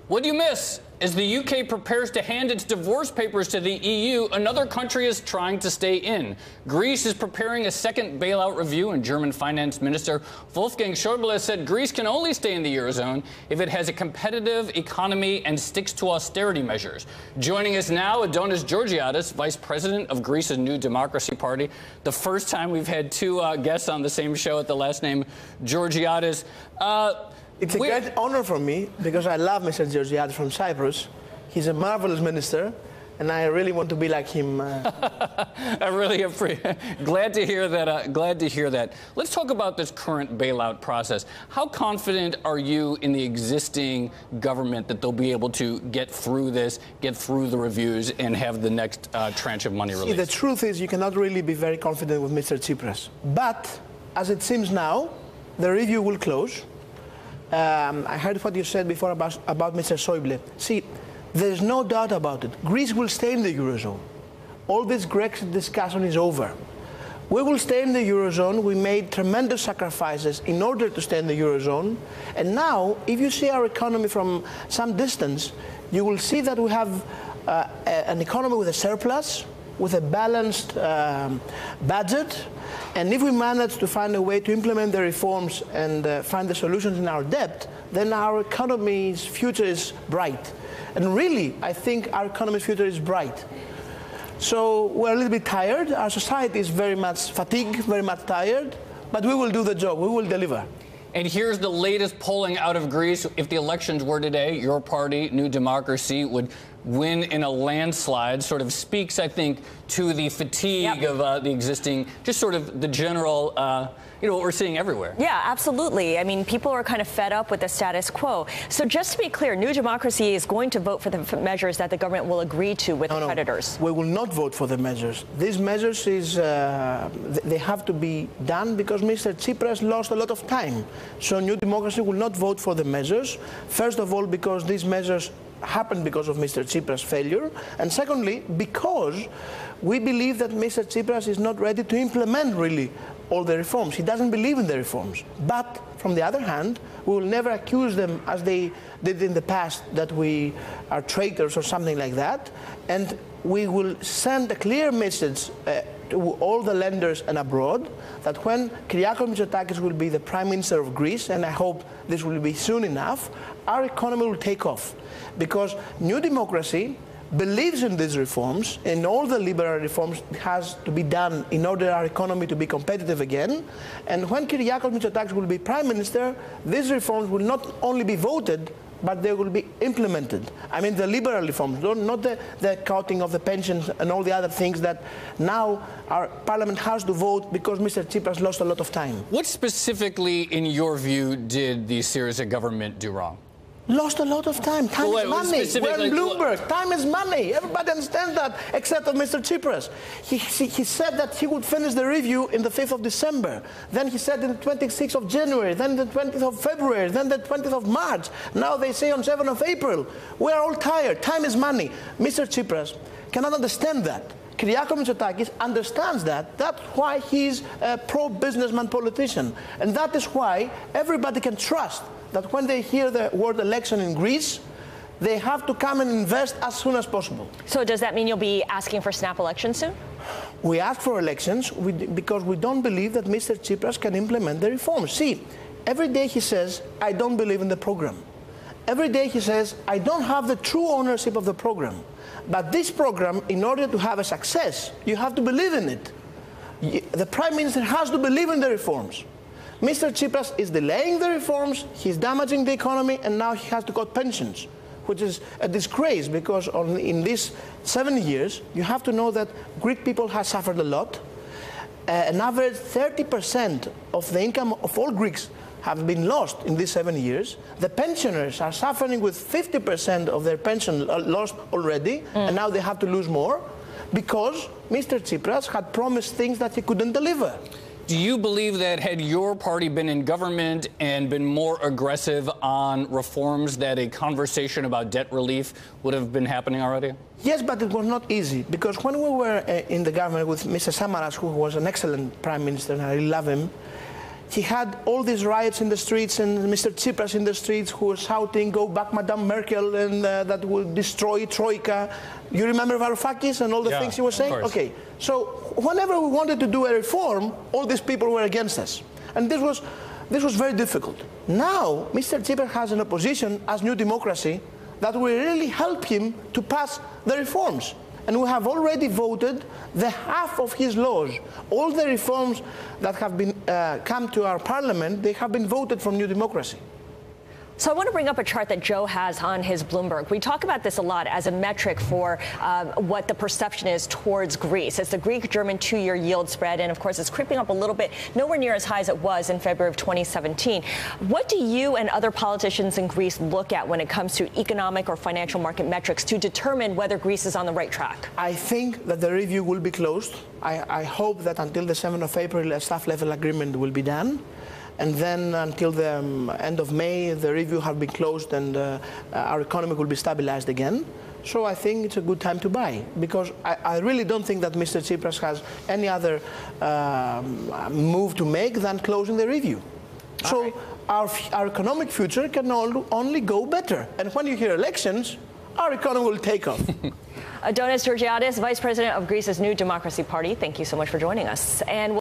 What do you miss? As the UK prepares to hand its divorce papers to the EU, another country is trying to stay in. Greece is preparing a second bailout review, and German Finance Minister Wolfgang Schäuble said Greece can only stay in the Eurozone if it has a competitive economy and sticks to austerity measures. Joining us now, Άδωνις Γεωργιάδης, Vice President of Greece's New Democracy Party. The first time we've had two guests on the same show with the last name Georgiadis. It's a great honor for me because I love Mr. Georgiadis from Cyprus. He's a marvelous minister, and I really want to be like him. I really appreciate. Glad to hear that. Glad to hear that. Let's talk about this current bailout process. How confident are you in the existing government that they'll be able to get through this, get through the reviews, and have the next tranche of money released? See, the truth is, you cannot really be very confident with Mr. Tsipras. But as it seems now, the review will close. I heard what you said before about Mr. Schäuble. See, there's no doubt about it. Greece will stay in the Eurozone. All this Grexit discussion is over. We will stay in the Eurozone. We made tremendous sacrifices in order to stay in the Eurozone. And now, if you see our economy from some distance, you will see that we have an economy with a surplus, with a balanced budget. And if we manage to find a way to implement the reforms and find the solutions in our debt, then our economy's future is bright. And really, I think our economy's future is bright. So we're a little bit tired. Our society is very much fatigued, very much tired. But we will do the job. We will deliver. And here's the latest polling out of Greece. If the elections were today, your party, New Democracy, would win in a landslide. Sort of speaks, I think, to the fatigue of the existing, just sort of the general, what we're seeing everywhere. Yeah, absolutely. I mean, people are kind of fed up with the status quo. So just to be clear, New Democracy is going to vote for the measures that the government will agree to with the creditors. We will not vote for the measures. These measures they have to be done because Mr. Tsipras lost a lot of time. So New Democracy will not vote for the measures. First of all, because these measures happened because of Mr. Tsipras' failure. And secondly, because we believe that Mr. Tsipras is not ready to implement really all the reforms. He doesn't believe in the reforms. But from the other hand, we will never accuse them as they did in the past that we are traitors or something like that. And we will send a clear message to all the lenders and abroad that when Kyriakos Mitsotakis will be the Prime Minister of Greece, and I hope this will be soon enough, our economy will take off. Because New Democracy believes in these reforms, and all the liberal reforms has to be done in order our economy to be competitive again. And when Kyriakos Mitsotakis will be Prime Minister, these reforms will not only be voted, but they will be implemented. I mean the liberal reforms, not the cutting of the pensions and all the other things that now our parliament has to vote because Mr. Tsipras lost a lot of time. What specifically, in your view, did the Syriza government do wrong? Lost a lot of time. Time is money. We're in Bloomberg. Time is money. Everybody understands that, except of Mr. Tsipras. He said that he would finish the review in the 5th of December. Then he said in the 26th of January. Then the 20th of February. Then the 20th of March. Now they say on 7th of April. We are all tired. Time is money. Mr. Tsipras cannot understand that. Kyriakos Mitsotakis understands that. That's why he's a pro-businessman politician. And that is why everybody can trust that when they hear the word election in Greece, they have to come and invest as soon as possible. So does that mean you'll be asking for snap elections soon? We ask for elections because we don't believe that Mr. Tsipras can implement the reforms. See, every day he says, I don't believe in the program. Every day he says, I don't have the true ownership of the program. But this program, in order to have a success, you have to believe in it. The Prime Minister has to believe in the reforms. Mr. Tsipras is delaying the reforms, he's damaging the economy, and now he has to cut pensions, which is a disgrace because in these 7 years, you have to know that Greek people have suffered a lot. An average 30% of the income of all Greeks have been lost in these 7 years. The pensioners are suffering with 50% of their pension lost already, and now they have to lose more because Mr. Tsipras had promised things that he couldn't deliver. Do you believe that had your party been in government and been more aggressive on reforms, that a conversation about debt relief would have been happening already? Yes, but it was not easy because when we were in the government with Mr. Samaras, who was an excellent prime minister, and I love him, he had all these riots in the streets and Mr. Tsipras in the streets who was shouting, "Go back, Madame Merkel," and that will destroy Troika. You remember Varoufakis and all the things he was saying? Okay, so whenever we wanted to do a reform, all these people were against us. And this was very difficult. Now, Mr. Tsipras has an opposition as New Democracy that will really help him to pass the reforms. And we have already voted the half of his laws. All the reforms that have been come to our parliament, they have been voted from New Democracy. So I want to bring up a chart that Joe has on his Bloomberg. We talk about this a lot as a metric for what the perception is towards Greece. It's the Greek-German two-year yield spread, and of course it's creeping up a little bit, nowhere near as high as it was in February of 2017. What do you and other politicians in Greece look at when it comes to economic or financial market metrics to determine whether Greece is on the right track? I think that the review will be closed. I hope that until the 7th of April a staff-level agreement will be done. And then until the end of May, the review has been closed and our economy will be stabilized again. So I think it's a good time to buy, because I really don't think that Mr. Tsipras has any other move to make than closing the review. So our economic future can only go better. And when you hear elections, our economy will take off. Άδωνις Γεωργιάδης, Vice President of Greece's New Democracy Party, thank you so much for joining us. And